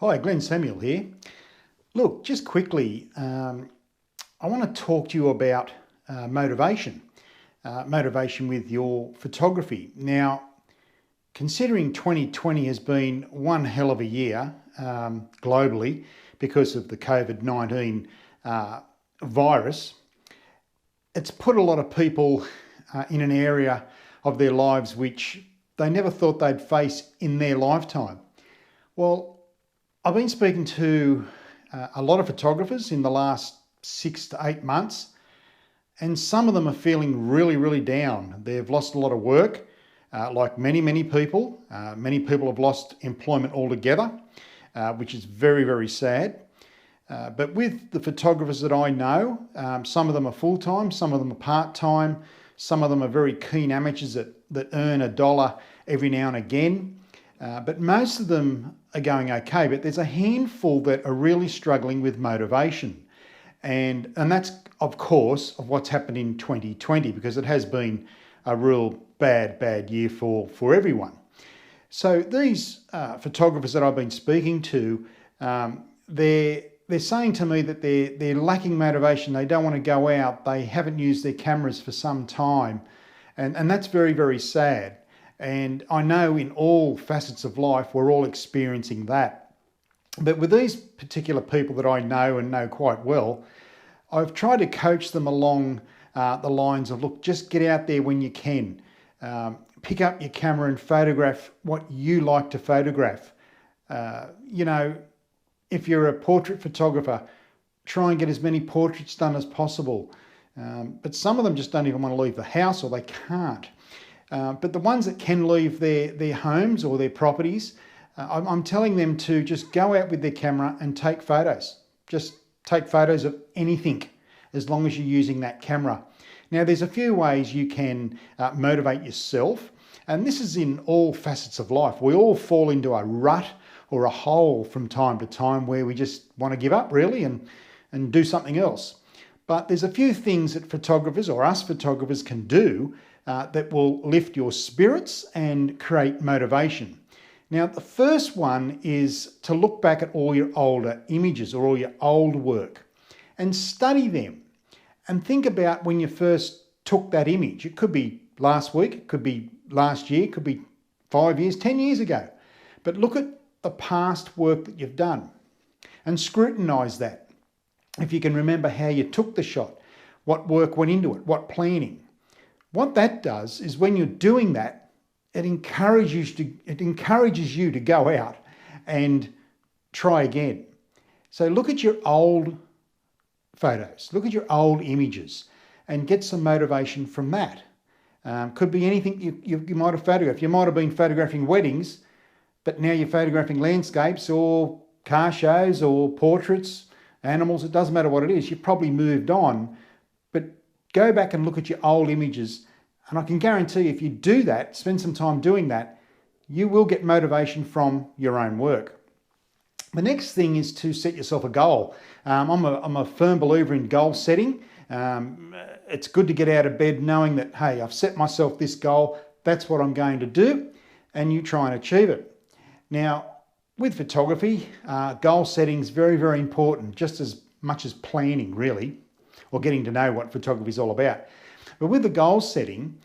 Hi, Glenn Samuel here. Look, just quickly, I want to talk to you about motivation, motivation with your photography. Now, considering 2020 has been one hell of a year globally because of the COVID-19 virus, it's put a lot of people in an area of their lives which they never thought they'd face in their lifetime. Well, I've been speaking to a lot of photographers in the last 6 to 8 months, and some of them are feeling really down. They've lost a lot of work, like many people. Many people have lost employment altogether, which is very sad. But with the photographers that I know, some of them are full-time, some of them are part-time, some of them are very keen amateurs that earn $1 every now and again. But most of them are going okay, but there's a handful that are really struggling with motivation. And that's, of course, of what's happened in 2020, because it has been a real bad year for everyone. So these photographers that I've been speaking to, they're saying to me that they're lacking motivation. They don't want to go out. They haven't used their cameras for some time. And that's very sad. And I know in all facets of life, we're all experiencing that. But with these particular people that I know and know quite well, I've tried to coach them along the lines of, look, just get out there when you can. Pick up your camera and photograph what you like to photograph. If you're a portrait photographer, try and get as many portraits done as possible. But some of them just don't even want to leave the house, or they can't. But the ones that can leave their homes or their properties, I'm telling them to just go out with their camera and take photos. Just take photos of anything, as long as you're using that camera. Now, there's a few ways you can motivate yourself, and this is in all facets of life. We all fall into a rut or a hole from time to time where we just want to give up, really, and do something else. But there's a few things that photographers, or us photographers, can do that will lift your spirits and create motivation. Now, the first one is to look back at all your older images or all your old work and study them, and think about when you first took that image. It could be last week, it could be last year, it could be 5 years, 10 years ago. But look at the past work that you've done and scrutinise that. If you can remember how you took the shot, what work went into it, what planning. What that does is, when you're doing that, it encourages you to go out and try again. So look at your old photos, look at your old images, and get some motivation from that. Could be anything you might have photographed. You might have been photographing weddings, but now you're photographing landscapes or car shows or portraits, animals. It doesn't matter what it is. You've probably moved on, but go back and look at your old images, and I can guarantee if you do that, spend some time doing that, you will get motivation from your own work. The next thing is to set yourself a goal. I'm a firm believer in goal setting. It's good to get out of bed knowing that, hey, I've set myself this goal, that's what I'm going to do, and you try and achieve it. Now, with photography, goal setting is very important, just as much as planning, really, or getting to know what photography is all about. But with the goal setting,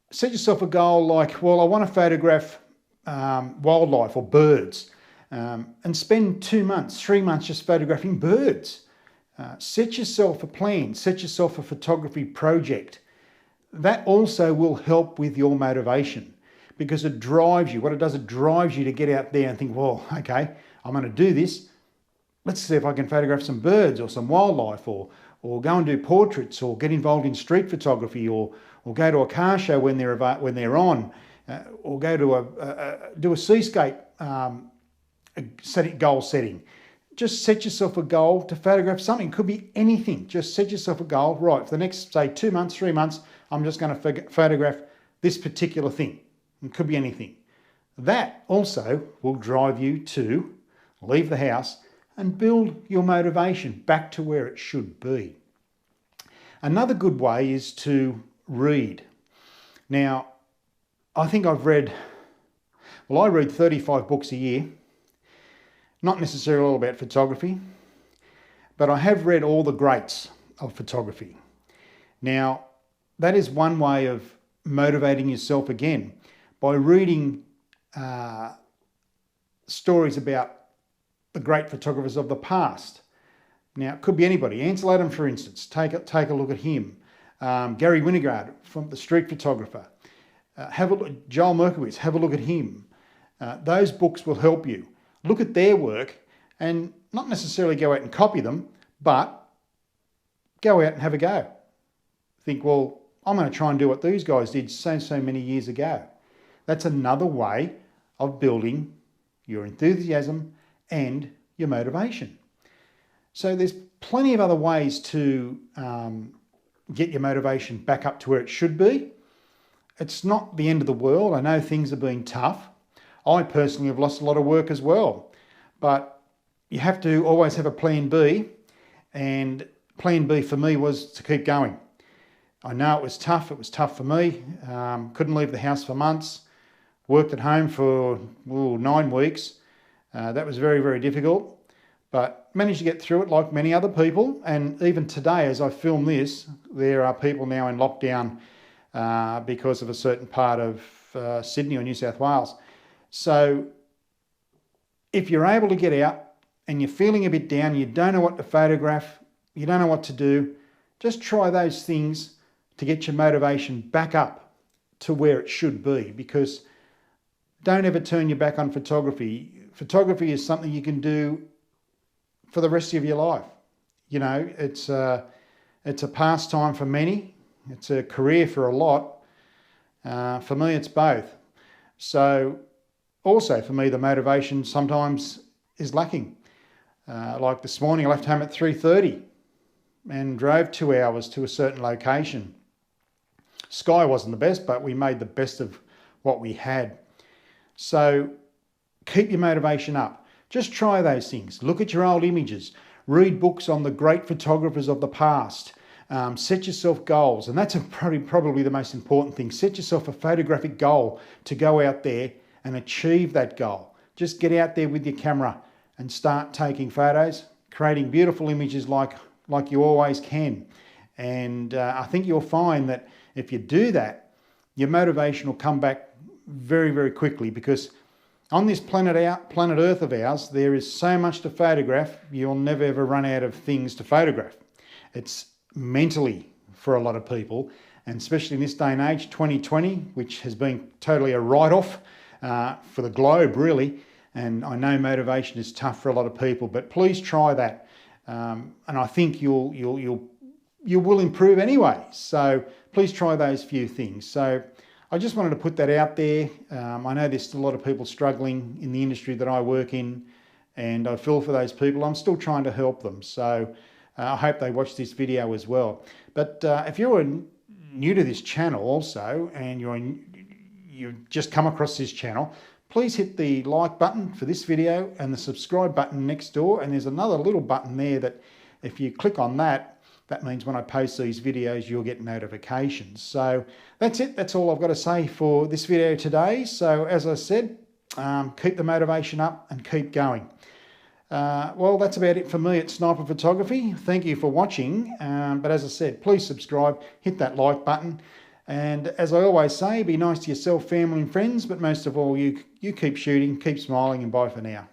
set yourself a goal like, well, I want to photograph wildlife or birds, and spend 2 months, 3 months just photographing birds. Set yourself a plan, set yourself a photography project. That also will help with your motivation, because it drives you. What it does, it drives you to get out there and think, well, okay, I'm going to do this. Let's see if I can photograph some birds or some wildlife, or go and do portraits, or get involved in street photography, or go to a car show when they're on, or go to do a seascape goal setting. Just set yourself a goal to photograph something. It could be anything. Just set yourself a goal. Right, for the next, say, 2 months, 3 months, I'm just going to photograph this particular thing. It could be anything. That also will drive you to leave the house and build your motivation back to where it should be. Another good way is to read. Now, I think I read 35 books a year. Not necessarily all about photography, but I have read all the greats of photography. Now, that is one way of motivating yourself again, by reading stories about the great photographers of the past. Now, it could be anybody. Ansel Adams, for instance, take a look at him. Gary Winograd, from the street photographer. Joel Merkowitz, have a look at him. Those books will help you. Look at their work and not necessarily go out and copy them, but go out and have a go. Think, well, I'm going to try and do what these guys did so many years ago. That's another way of building your enthusiasm and your motivation. So there's plenty of other ways to get your motivation back up to where it should be. It's not the end of the world. I know things are being tough. I personally have lost a lot of work as well, but you have to always have a plan B, and plan B for me was to keep going. I know it was tough. It was tough for me. Couldn't leave the house for months. Worked at home for 9 weeks. That was very, very difficult, but managed to get through it like many other people. And even today, as I film this, there are people now in lockdown because of a certain part of Sydney or New South Wales. So if you're able to get out and you're feeling a bit down, you don't know what to photograph, you don't know what to do, just try those things to get your motivation back up to where it should be, because don't ever turn your back on photography. Photography is something you can do for the rest of your life. You know, it's a pastime for many. It's a career for a lot. For me, it's both. So also for me, the motivation sometimes is lacking. Like this morning, I left home at 3:30 and drove 2 hours to a certain location. Sky wasn't the best, but we made the best of what we had. So keep your motivation up. Just try those things. Look at your old images. Read books on the great photographers of the past. Set yourself goals. And that's probably the most important thing. Set yourself a photographic goal to go out there and achieve that goal. Just get out there with your camera and start taking photos, creating beautiful images like you always can. And I think you'll find that if you do that, your motivation will come back very, very quickly, because on this planet Earth of ours, there is so much to photograph, you'll never ever run out of things to photograph. It's mentally for a lot of people, and especially in this day and age, 2020, which has been totally a write-off for the globe, really. And I know motivation is tough for a lot of people, but please try that. And I think you will improve anyway. So please try those few things. So I just wanted to put that out there. I know there's still a lot of people struggling in the industry that I work in, and I feel for those people. I'm still trying to help them. So I hope they watch this video as well. But if you're new to this channel also, and you've just come across this channel, please hit the like button for this video and the subscribe button next door. And there's another little button there that if you click on that, that means when I post these videos, you'll get notifications. So that's it. That's all I've got to say for this video today. So as I said, keep the motivation up and keep going. Well, that's about it for me at Sniper Photography. Thank you for watching. But as I said, please subscribe, hit that like button. And as I always say, be nice to yourself, family and friends. But most of all, you keep shooting, keep smiling, and bye for now.